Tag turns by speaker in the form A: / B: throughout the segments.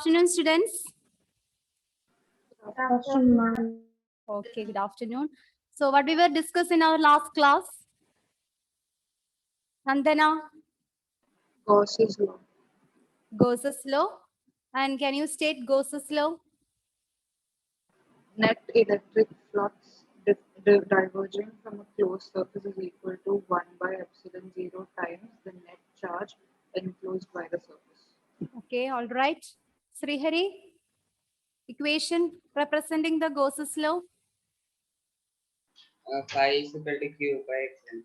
A: afternoon, students.
B: Afternoon.
A: Okay, good afternoon. So, what we were discussing in our last class? Nandana,
B: Gauss's law.
A: Gauss's law. And can you state Gauss's law?
B: Net electric flux diverging from a closed surface is equal to 1 by epsilon 0 times the net charge enclosed by the surface.
A: Okay, all right. Srihari, equation representing the Gauss's law.
C: Phi is equal to Q by epsilon.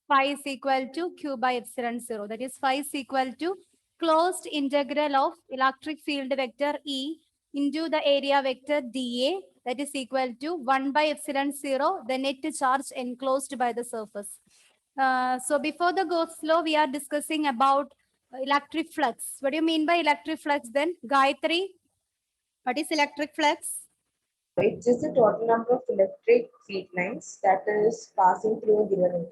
A: Phi is equal to Q by epsilon 0. That is, phi is equal to closed integral of electric field vector E into the area vector dA. That is equal to 1 by epsilon 0, the net charge enclosed by the surface. So before the Gauss law, we are discussing about electric flux. What do you mean by electric flux then? Gayatri, what is electric flux?
D: It is the total number of electric field lines that is passing through a given area.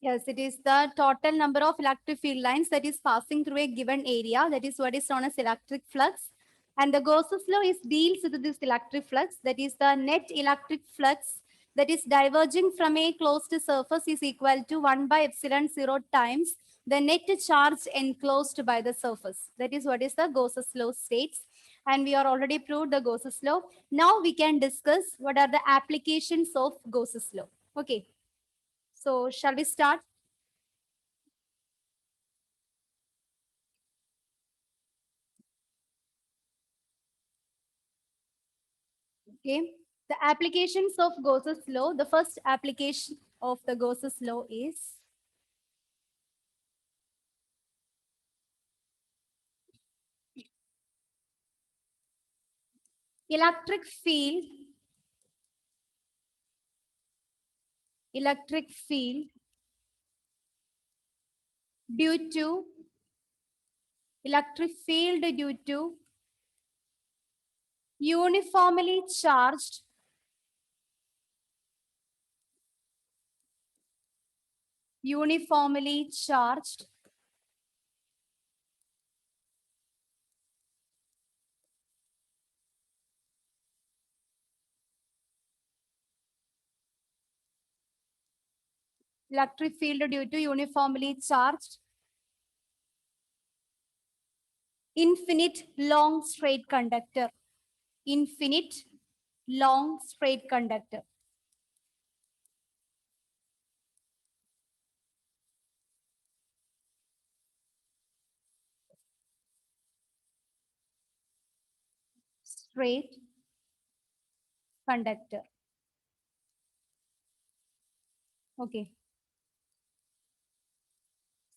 A: Yes, it is the total number of electric field lines that is passing through a given area. That is what is known as electric flux. And the Gauss's law deals with this electric flux. That is the net electric flux that is diverging from a closed surface is equal to 1 by epsilon 0 times the net charge enclosed by the surface. That is what is the Gauss's law states. And we are already proved the Gauss's law. Now we can discuss what are the applications of Gauss's law. Okay. So shall we start? Okay. The applications of Gauss's law. The first application of the Gauss's law is electric field due to electric field due to uniformly charged electric field due to uniformly charged infinite long straight conductor. Infinite long straight conductor. Straight conductor. Okay.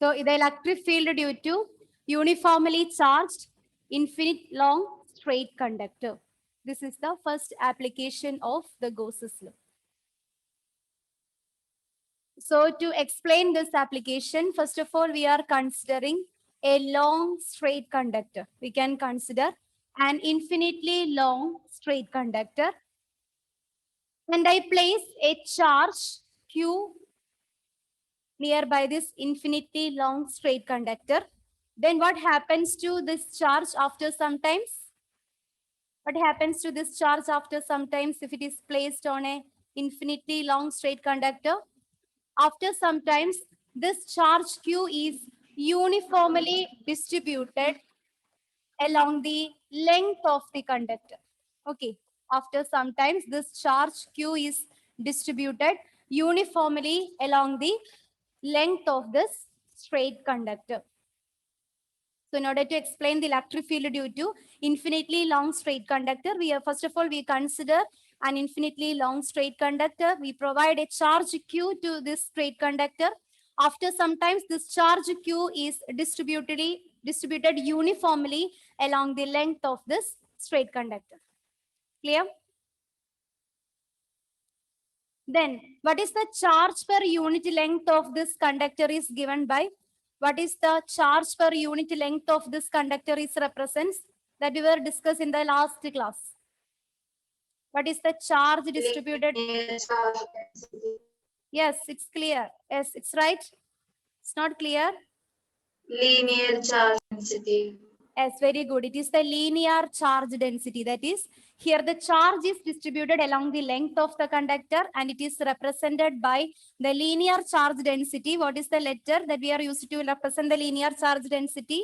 A: So the electric field due to uniformly charged infinite long straight conductor. This is the first application of the Gauss's law. So to explain this application, first of all, we are considering a long straight conductor. We can consider an infinitely long straight conductor. And I place a charge Q nearby this infinitely long straight conductor. Then what happens to this charge after some times? What happens to this charge after some times if it is placed on a infinitely long straight conductor? After some times, this charge Q is uniformly distributed along the length of the conductor. Okay. After some times, this charge Q is distributed uniformly along the length of this straight conductor. So in order to explain the electric field due to infinitely long straight conductor, first of all, we consider an infinitely long straight conductor. We provide a charge Q to this straight conductor. After sometimes this charge Q is distributed uniformly along the length of this straight conductor. Clear? Then what is the charge per unit length of this conductor is given by? What is the charge per unit length of this conductor is represents that we were discussed in the last class. What is the charge distributed? Yes, it's clear. Yes, it's right. It's not clear.
E: Linear charge density.
A: Yes, very good. It is the linear charge density. That is, here the charge is distributed along the length of the conductor and it is represented by the linear charge density. What is the letter that we are used to represent the linear charge density?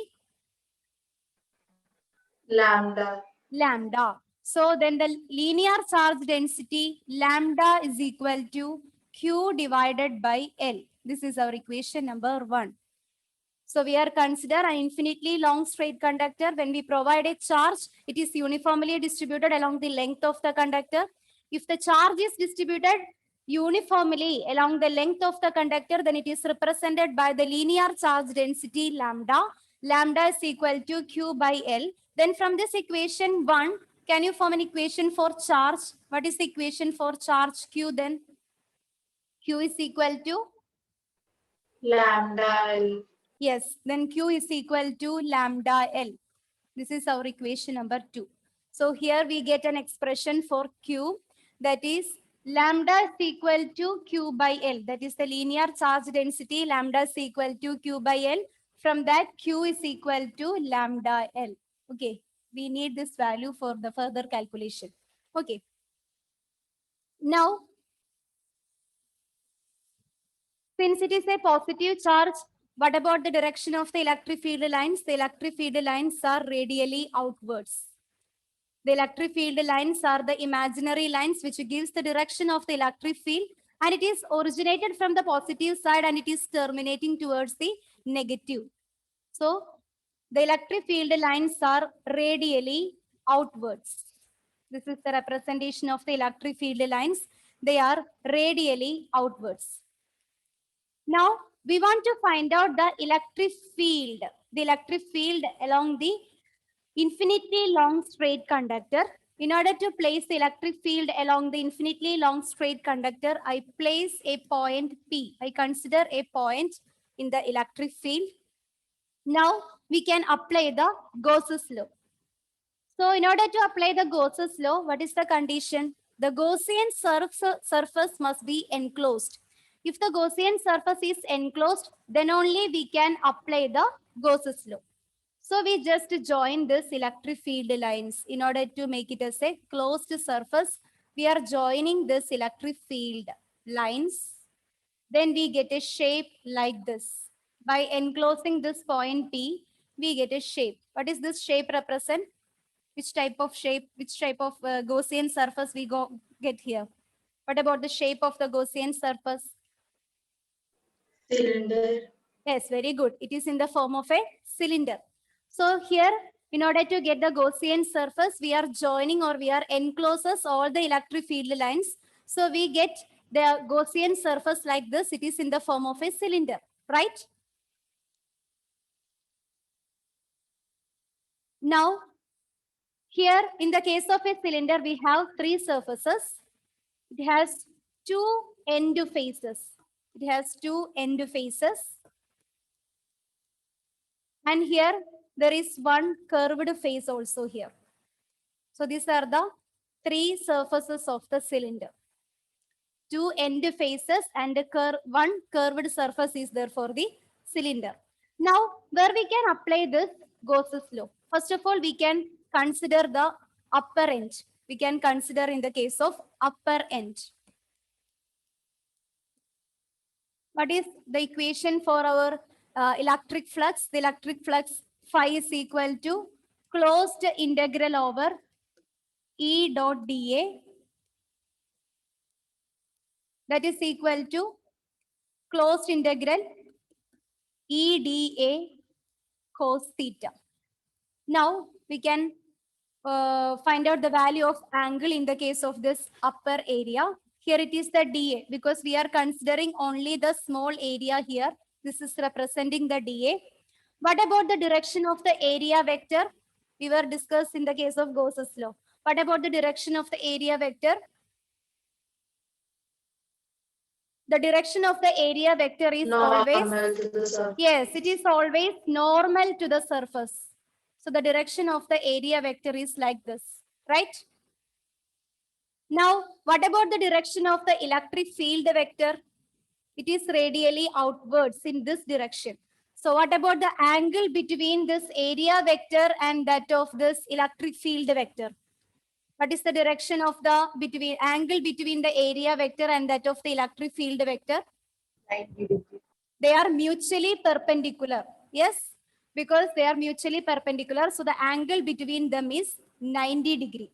D: Lambda.
A: Lambda. So then the linear charge density lambda is equal to Q divided by L. This is our equation number 1. So we are consider an infinitely long straight conductor. When we provide a charge, it is uniformly distributed along the length of the conductor. If the charge is distributed uniformly along the length of the conductor, then it is represented by the linear charge density lambda. Lambda is equal to Q by L. Then from this equation 1, can you form an equation for charge? What is the equation for charge Q then? Q is equal to?
D: Lambda L.
A: Yes, then Q is equal to lambda L. This is our equation number 2. So here we get an expression for Q, that is lambda is equal to Q by L. That is the linear charge density. Lambda is equal to Q by L. From that, Q is equal to lambda L. Okay, we need this value for the further calculation. Okay. Now, since it is a positive charge, what about the direction of the electric field lines? The electric field lines are radially outwards. The electric field lines are the imaginary lines which gives the direction of the electric field, and it is originated from the positive side and it is terminating towards the negative. So the electric field lines are radially outwards. This is the representation of the electric field lines. They are radially outwards. Now we want to find out the electric field along the infinitely long straight conductor. In order to place the electric field along the infinitely long straight conductor, I place a point P. I consider a point in the electric field. Now we can apply the Gauss's law. So in order to apply the Gauss's law, what is the condition? The Gaussian surface must be enclosed. If the Gaussian surface is enclosed, then only we can apply the Gauss's law. So we just join this electric field lines in order to make it as a closed surface. We are joining this electric field lines. Then we get a shape like this. By enclosing this point P, we get a shape. What is this shape represent? Which type of shape, which type of Gaussian surface we get here? What about the shape of the Gaussian surface?
D: Cylinder.
A: Yes, very good. It is in the form of a cylinder. So here, in order to get the Gaussian surface, we are joining or we are encloses all the electric field lines. So we get the Gaussian surface like this. It is in the form of a cylinder, right? Now, here in the case of a cylinder, we have 3 surfaces. It has 2 end faces. It has 2 end faces. And here there is 1 curved face also here. So these are the 3 surfaces of the cylinder. 2 end faces and 1 curved surface is there for the cylinder. Now, where we can apply this Gauss's law? First of all, we can consider the upper end. We can consider in the case of upper end. What is the equation for our electric flux? The electric flux phi is equal to closed integral over E dot dA. That is equal to closed integral E dA cos theta. Now we can find out the value of angle in the case of this upper area. Here it is the dA because we are considering only the small area here. This is representing the dA. What about the direction of the area vector? We were discussed in the case of Gauss's law. What about the direction of the area vector? The direction of the area vector is always,
D: Normal to the surface.
A: yes, it is always normal to the surface. So the direction of the area vector is like this, right? Now, what about the direction of the electric field vector? It is radially outwards in this direction. So what about the angle between this area vector and that of this electric field vector? What is the direction of the angle between the area vector and that of the electric field vector?
D: 90 degrees.
A: They are mutually perpendicular. Yes, because they are mutually perpendicular. So the angle between them is 90 degree.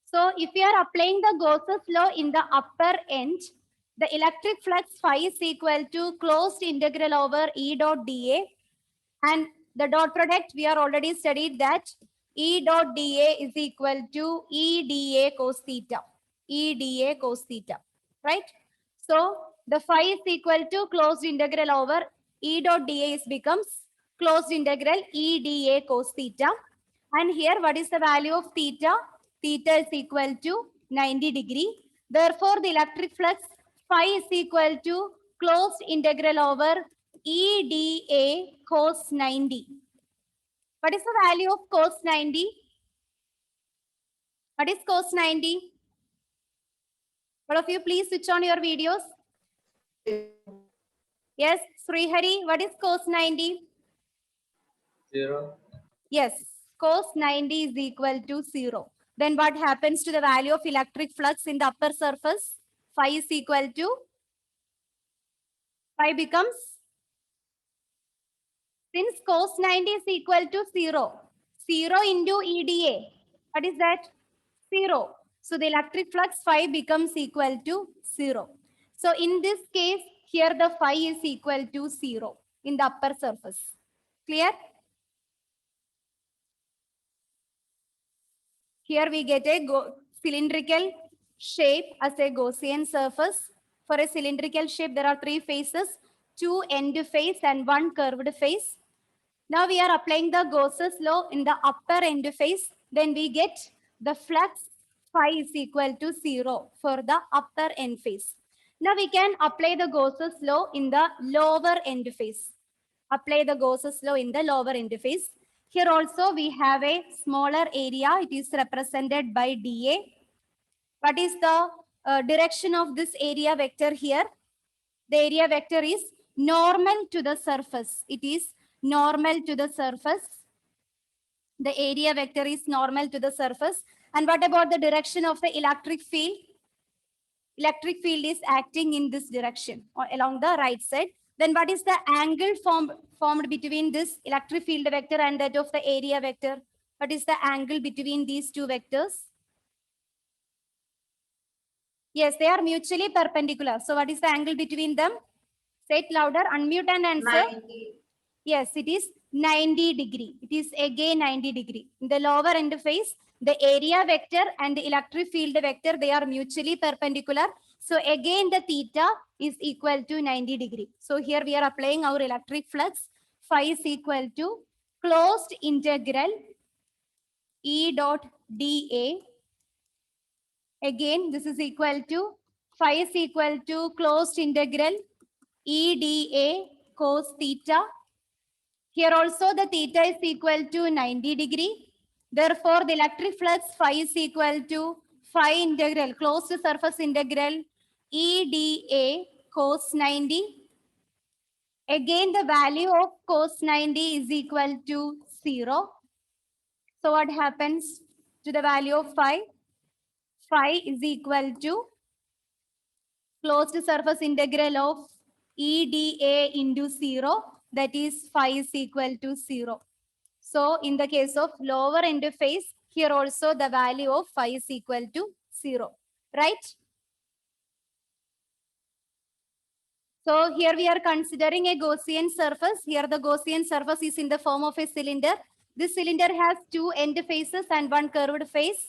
A: So if we are applying the Gauss's law in the upper end, the electric flux phi is equal to closed integral over E dot dA. And the dot product, we are already studied that E dot dA is equal to E dA cos theta. E dA cos theta, right? So the phi is equal to closed integral over E dot dA becomes closed integral E dA cos theta. And here, what is the value of theta? Theta is equal to 90 degree. Therefore, the electric flux phi is equal to closed integral over E dA cos 90. What is the value of cos 90? What is cos 90? All of you, please switch on your videos. Yes, Srihari, what is cos 90?
C: 0.
A: Yes, cos 90 is equal to 0. Then what happens to the value of electric flux in the upper surface? Phi is equal to, phi becomes, since cos 90 is equal to 0, 0 into EDA, what is that? 0. So the electric flux phi becomes equal to 0. So in this case, here the phi is equal to 0 in the upper surface. Clear? Here we get a cylindrical shape as a Gaussian surface. For a cylindrical shape, there are 3 faces, 2 end face and 1 curved face. Now we are applying the Gauss's law in the upper end face. Then we get the flux phi is equal to 0 for the upper end face. Now we can apply the Gauss's law in the lower end face. Apply the Gauss's law in the lower end face. Here also we have a smaller area. It is represented by dA. What is the direction of this area vector here? The area vector is normal to the surface. It is normal to the surface. The area vector is normal to the surface. And what about the direction of the electric field? Electric field is acting in this direction or along the right side. Then what is the angle formed between this electric field vector and that of the area vector? What is the angle between these two vectors? Yes, they are mutually perpendicular. So what is the angle between them? Say it louder, unmute and answer.
D: 90.
A: Yes, it is 90 degree. It is again 90 degree. In the lower end face, the area vector and the electric field vector, they are mutually perpendicular. So again, the theta is equal to 90 degree. So here we are applying our electric flux. Phi is equal to closed integral E dot dA. Again, this is equal to, phi is equal to closed integral E dA cos theta. Here also the theta is equal to 90 degree. Therefore, the electric flux phi is equal to phi integral, closed surface integral E dA cos 90. Again, the value of cos 90 is equal to 0. So what happens to the value of phi? Phi is equal to closed surface integral of E dA into 0. That is phi is equal to 0. So in the case of lower end face, here also the value of phi is equal to 0, right? So here we are considering a Gaussian surface. Here the Gaussian surface is in the form of a cylinder. This cylinder has 2 end faces and 1 curved face.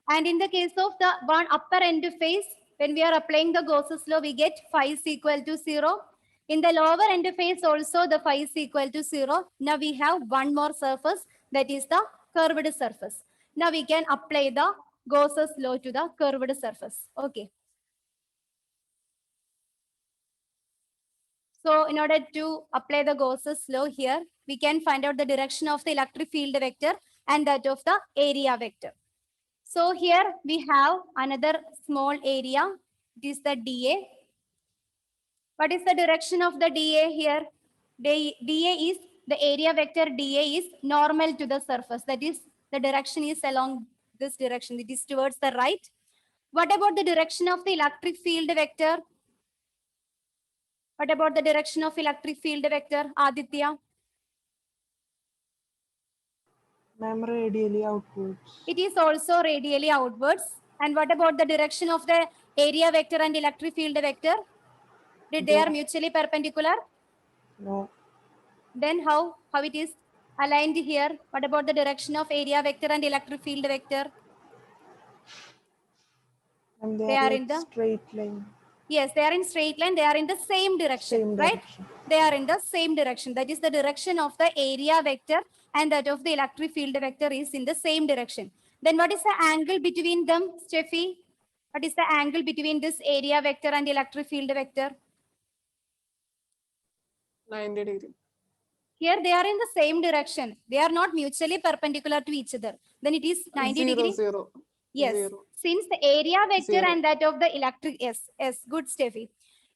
A: And in the case of the one upper end face, when we are applying the Gauss's law, we get phi is equal to 0. In the lower end face also, the phi is equal to 0. Now we have one more surface, that is the curved surface. Now we can apply the Gauss's law to the curved surface. Okay. So in order to apply the Gauss's law here, we can find out the direction of the electric field vector and that of the area vector. So here we have another small area. It is the dA. What is the direction of the dA here? dA is the area vector dA is normal to the surface. That is, the direction is along this direction. It is towards the right. What about the direction of the electric field vector? What about the direction of electric field vector, Aditya?
E: Ma'am, radially outwards.
A: It is also radially outwards. And what about the direction of the area vector and electric field vector? Did they are mutually perpendicular?
E: No.
A: Then how it is aligned here? What about the direction of area vector and electric field vector?
E: And
A: They
E: they
A: are
E: are
A: in
E: like
A: the-
E: straight line.
A: Yes, they are in straight line. They are in the same direction,
E: Same
A: right?
E: direction.
A: They are in the same direction. That is the direction of the area vector and that of the electric field vector is in the same direction. Then what is the angle between them, Steffi? What is the angle between this area vector and electric field vector?
E: 90 degree.
A: Here they are in the same direction. They are not mutually perpendicular to each other. Then it is 90 degree.
E: Zero.
A: Yes,
E: Zero.
A: since the area vector
E: Zero.
A: and that of the electric, yes, good, Steffi.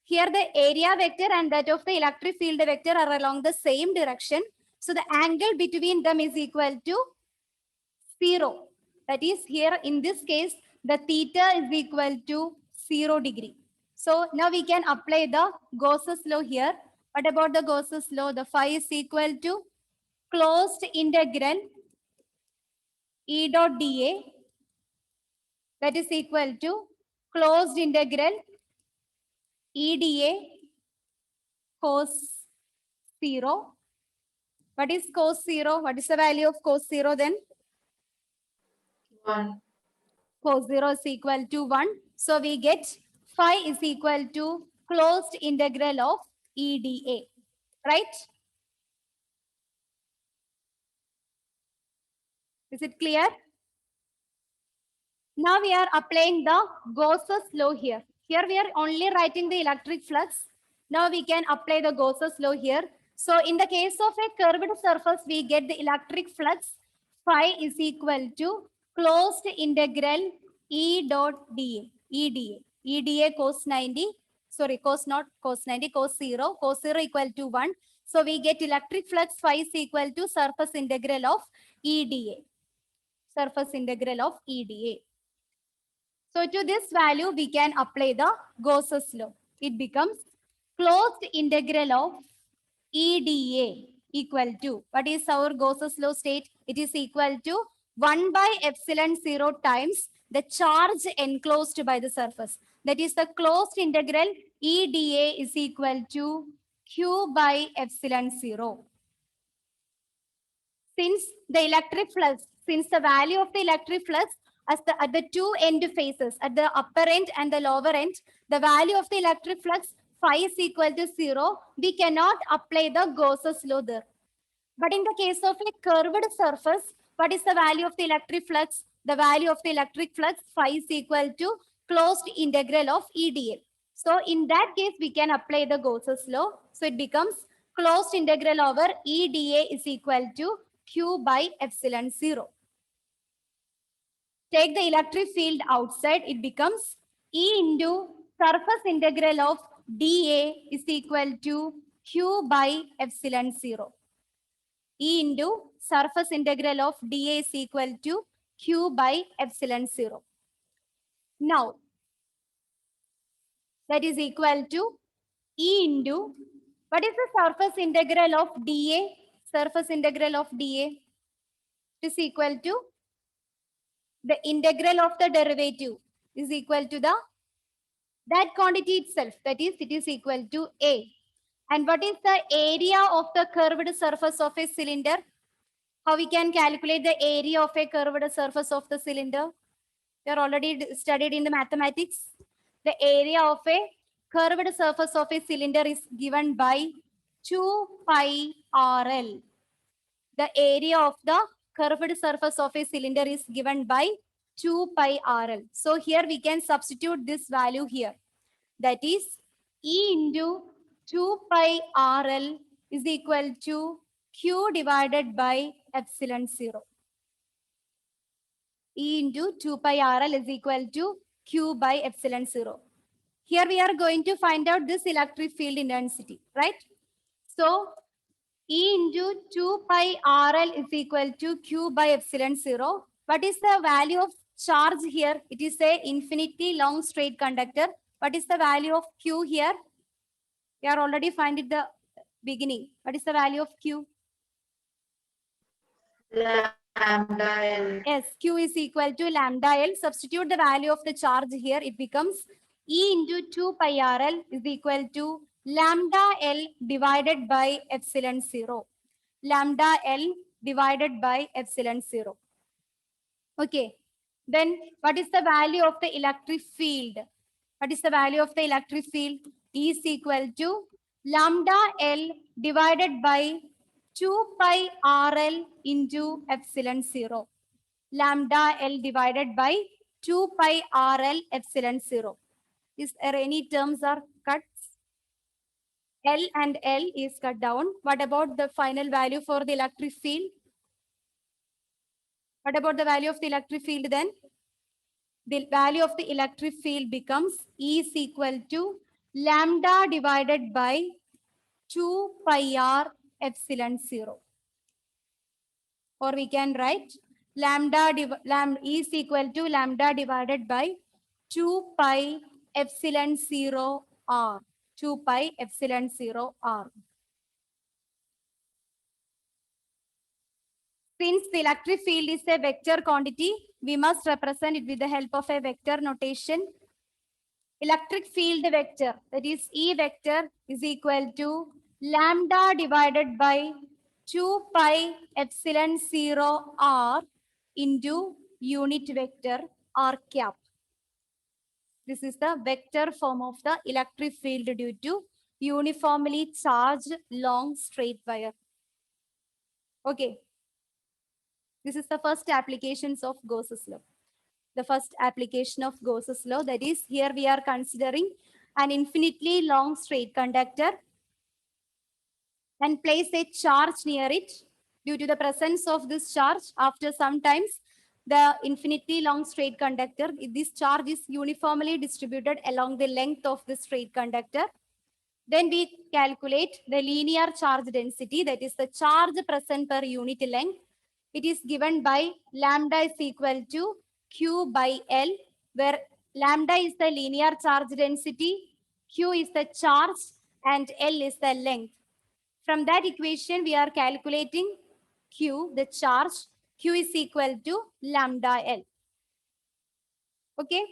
A: Here the area vector and that of the electric field vector are along the same direction. So the angle between them is equal to 0. That is here in this case, the theta is equal to 0 degree. So now we can apply the Gauss's law here. What about the Gauss's law? The phi is equal to closed integral E dot dA, that is equal to closed integral EDA cos 0. What is cos 0? What is the value of cos 0 then?
B: 1.
A: Cos 0 is equal to 1. So we get phi is equal to closed integral of EDA, right? Is it clear? Now we are applying the Gauss's law here. Here we are only writing the electric flux. Now we can apply the Gauss's law here. So in the case of a curved surface, we get the electric flux phi is equal to closed integral E dot dA, EDA cos 90, sorry, cos 0, cos 0 equal to 1. So we get electric flux phi is equal to surface integral of EDA, surface integral of EDA. So to this value, we can apply the Gauss's law. It becomes closed integral of EDA equal to, what is our Gauss's law state? It is equal to 1 by epsilon 0 times the charge enclosed by the surface. That is the closed integral EDA is equal to Q by epsilon 0. Since the electric flux, since the value of the electric flux at the two end faces, at the upper end and the lower end, the value of the electric flux phi is equal to 0, we cannot apply the Gauss's law there. But in the case of a curved surface, what is the value of the electric flux? The value of the electric flux phi is equal to closed integral of EDA. So in that case, we can apply the Gauss's law. So it becomes closed integral over EDA is equal to Q by epsilon 0. Take the electric field outside, it becomes E into surface integral of dA is equal to Q by epsilon 0. E into surface integral of dA is equal to Q by epsilon 0. Now, that is equal to E into, what is the surface integral of dA? Surface integral of dA is equal to the integral of the derivative is equal to that quantity itself. That is, it is equal to A. And what is the area of the curved surface of a cylinder? How we can calculate the area of a curved surface of the cylinder? You are already studied in the mathematics. The area of a curved surface of a cylinder is given by 2 pi RL. The area of the curved surface of a cylinder is given by 2 pi RL. So here we can substitute this value here. That is E into 2 pi RL is equal to Q divided by epsilon 0. E into 2 pi RL is equal to Q by epsilon 0. Here we are going to find out this electric field intensity, right? So E into 2 pi RL is equal to Q by epsilon 0. What is the value of charge here? It is a infinitely long straight conductor. What is the value of Q here? We are already find it the beginning. What is the value of Q?
B: Lambda L.
A: Yes, Q is equal to lambda L. Substitute the value of the charge here. It becomes E into 2 pi RL is equal to lambda L divided by epsilon 0. Lambda L divided by epsilon 0. Okay. Then what is the value of the electric field? What is the value of the electric field? E is equal to lambda L divided by 2 pi RL into epsilon 0. Lambda L divided by 2 pi RL epsilon 0. Is there any terms are cut? L and L is cut down. What about the final value for the electric field? What about the value of the electric field then? The value of the electric field becomes E is equal to lambda divided by 2 pi R epsilon 0. Or we can write lambda E is equal to lambda divided by 2 pi epsilon 0 R. 2 pi epsilon 0 R. Since the electric field is a vector quantity, we must represent it with the help of a vector notation. Electric field vector, that is E vector, is equal to lambda divided by 2 pi epsilon 0 R into unit vector R cap. This is the vector form of the electric field due to uniformly charged long straight wire. Okay. This is the first applications of Gauss's law. The first application of Gauss's law, that is, here we are considering an infinitely long straight conductor and place a charge near it. Due to the presence of this charge, after some times, the infinitely long straight conductor, this charge is uniformly distributed along the length of the straight conductor. Then we calculate the linear charge density, that is the charge present per unit length. It is given by lambda is equal to Q by L, where lambda is the linear charge density, Q is the charge, and L is the length. From that equation, we are calculating Q, the charge. Q is equal to lambda L. Okay.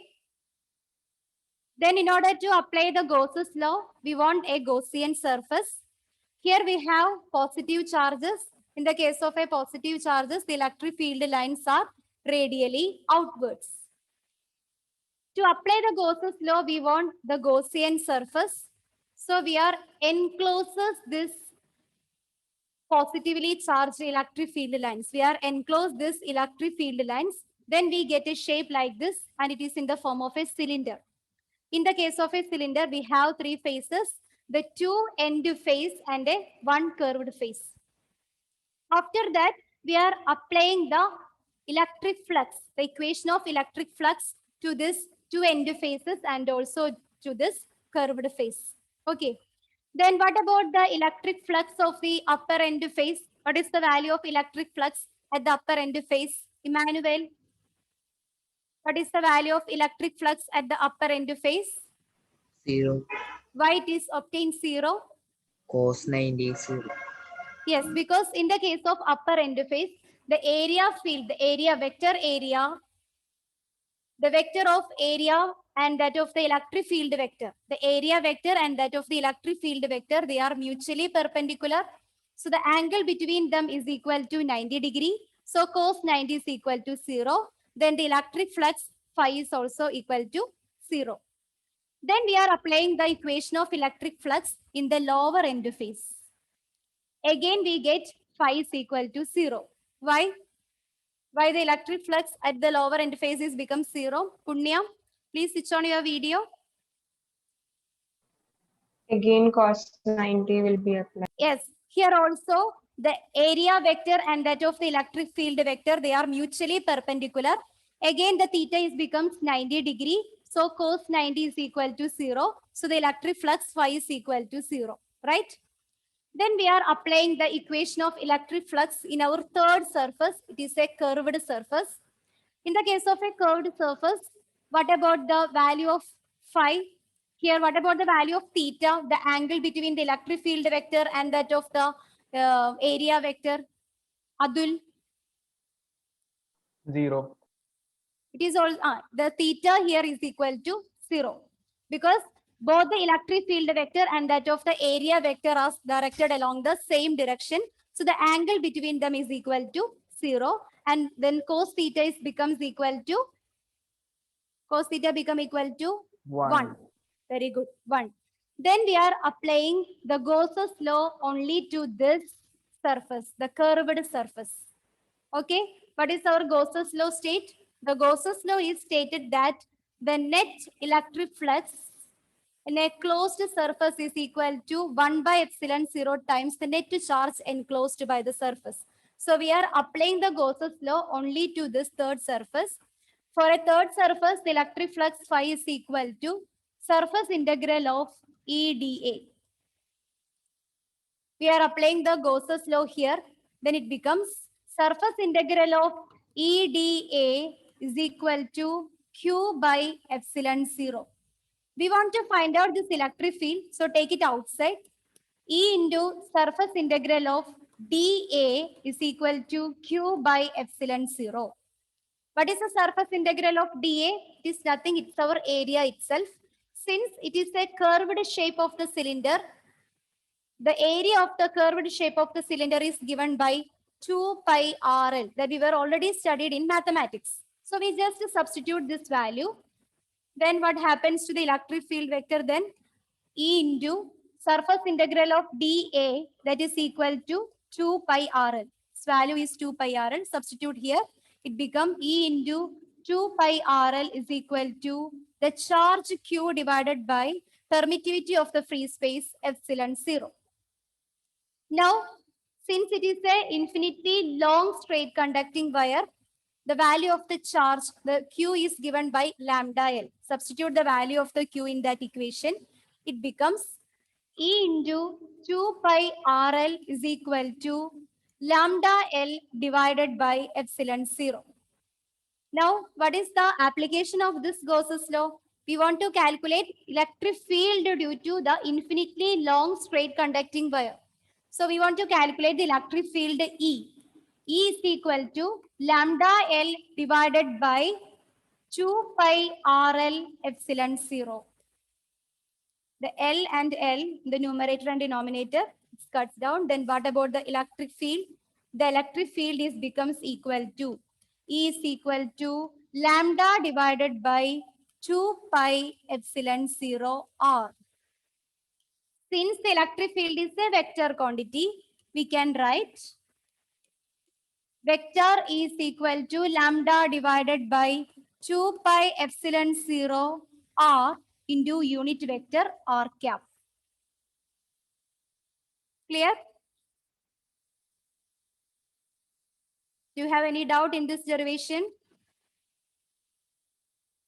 A: Then in order to apply the Gauss's law, we want a Gaussian surface. Here we have positive charges. In the case of a positive charges, the electric field lines are radially outwards. To apply the Gauss's law, we want the Gaussian surface. So we are encloses this positively charged electric field lines. We are enclose this electric field lines. Then we get a shape like this, and it is in the form of a cylinder. In the case of a cylinder, we have three faces, the two end face and a one curved face. After that, we are applying the electric flux, the equation of electric flux to this two end faces and also to this curved face. Okay. Then what about the electric flux of the upper end face? What is the value of electric flux at the upper end face? Emmanuel, what is the value of electric flux at the upper end face?
F: 0.
A: Why it is obtained 0?
F: Cos 90 is 0.
A: Yes, because in the case of upper end face, the area field, the area vector area, the vector of area and that of the electric field vector, the area vector and that of the electric field vector, they are mutually perpendicular. So the angle between them is equal to 90 degree. So cos 90 is equal to 0. Then the electric flux phi is also equal to 0. Then we are applying the equation of electric flux in the lower end phase. Again, we get phi is equal to 0. Why? Why the electric flux at the lower end phase is becomes 0? Punya, please switch on your video.
D: Again, cos 90 will be applied.
A: Yes, here also the area vector and that of the electric field vector, they are mutually perpendicular. Again, the theta is becomes 90 degree. So cos 90 is equal to 0. So the electric flux phi is equal to 0, right? Then we are applying the equation of electric flux in our third surface. It is a curved surface. In the case of a curved surface, what about the value of phi? Here, what about the value of theta, the angle between the electric field vector and that of the area vector? Adul,
C: 0.
A: it is all, the theta here is equal to 0 because both the electric field vector and that of the area vector are directed along the same direction. So the angle between them is equal to 0, and then cos theta becomes equal to, cos theta become equal to 1. Very good, 1. Then we are applying the Gauss's law only to this surface, the curved surface. Okay, what is our Gauss's law state? The Gauss's law is stated that the net electric flux in a closed surface is equal to 1 by epsilon 0 times the net charge enclosed by the surface. So we are applying the Gauss's law only to this third surface. For a third surface, the electric flux phi is equal to surface integral of EdA. We are applying the Gauss's law here. Then it becomes surface integral of EdA is equal to Q by epsilon 0. We want to find out this electric field. So take it outside. E into surface integral of dA is equal to Q by epsilon 0. What is the surface integral of dA? It is nothing, it's our area itself. Since it is a curved shape of the cylinder, the area of the curved shape of the cylinder is given by 2 pi RL that we were already studied in mathematics. So we just substitute this value. Then what happens to the electric field vector then? E into surface integral of dA that is equal to 2 pi RL. Its value is 2 pi RL. Substitute here. It becomes E into 2 pi RL is equal to the charge Q divided by permittivity of the free space epsilon 0. Now, since it is a infinitely long straight conducting wire, the value of the charge, the Q is given by lambda L. Substitute the value of the Q in that equation. It becomes E into 2 pi RL is equal to lambda L divided by epsilon 0. Now, what is the application of this Gauss's law? We want to calculate electric field due to the infinitely long straight conducting wire. So we want to calculate the electric field E. E is equal to lambda L divided by 2 pi RL epsilon 0. The L and L, the numerator and denominator, it cuts down. Then what about the electric field? The electric field becomes equal to E is equal to lambda divided by 2 pi epsilon 0 R. Since the electric field is a vector quantity, we can write vector is equal to lambda divided by 2 pi epsilon 0 R into unit vector R cap. Clear? Do you have any doubt in this derivation?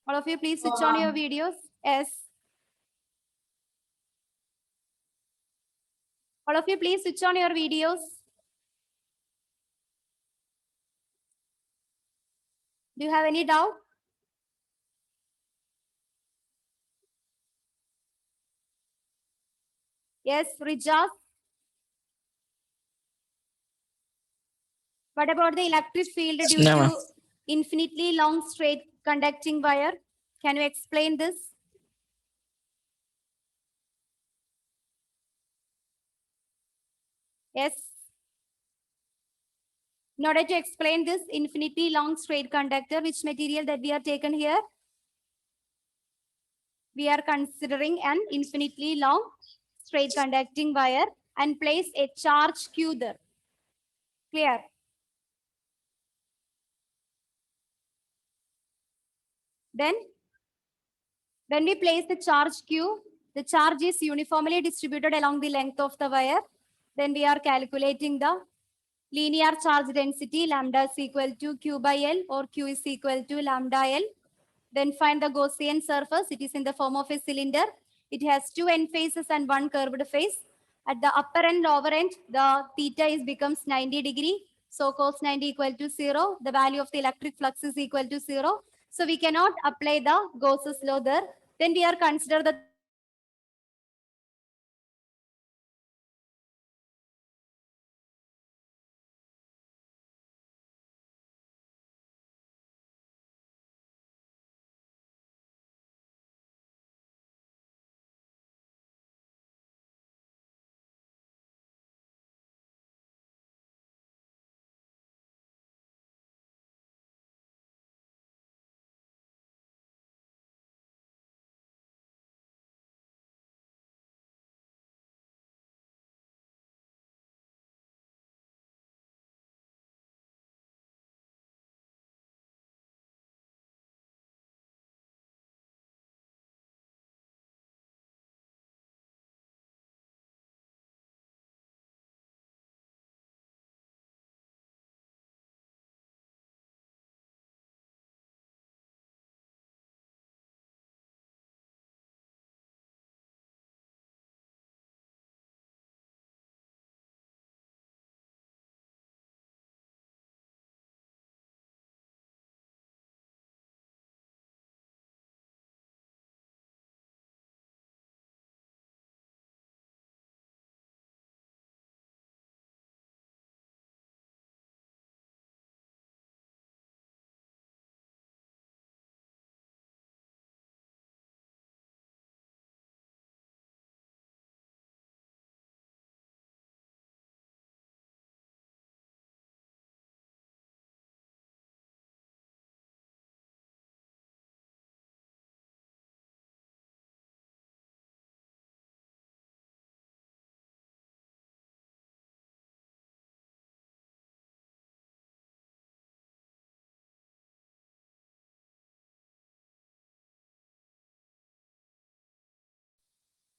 A: All of you, please switch on your videos. Yes. All of you, please switch on your videos. Do you have any doubt? Yes, Rijas. What about the electric field due
G: No,
A: to infinitely long straight conducting wire? Can you explain this? Yes. In order to explain this infinitely long straight conductor, which material that we have taken here? We are considering an infinitely long straight conducting wire and place a charge Q there. Clear? Then, when we place the charge Q, the charge is uniformly distributed along the length of the wire. Then we are calculating the linear charge density. Lambda is equal to Q by L, or Q is equal to lambda L. Then find the Gaussian surface. It is in the form of a cylinder. It has two end faces and one curved face. At the upper and lower end, the theta is becomes 90 degree. So cos 90 equal to 0. The value of the electric flux is equal to 0. So we cannot apply the Gauss's law there. Then we are consider the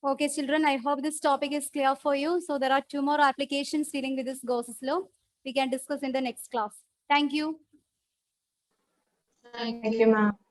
A: Okay, children, I hope this topic is clear for you. So there are 2 more applications dealing with this Gauss's law. We can discuss in the next class. Thank you.
D: Thank you, ma'am.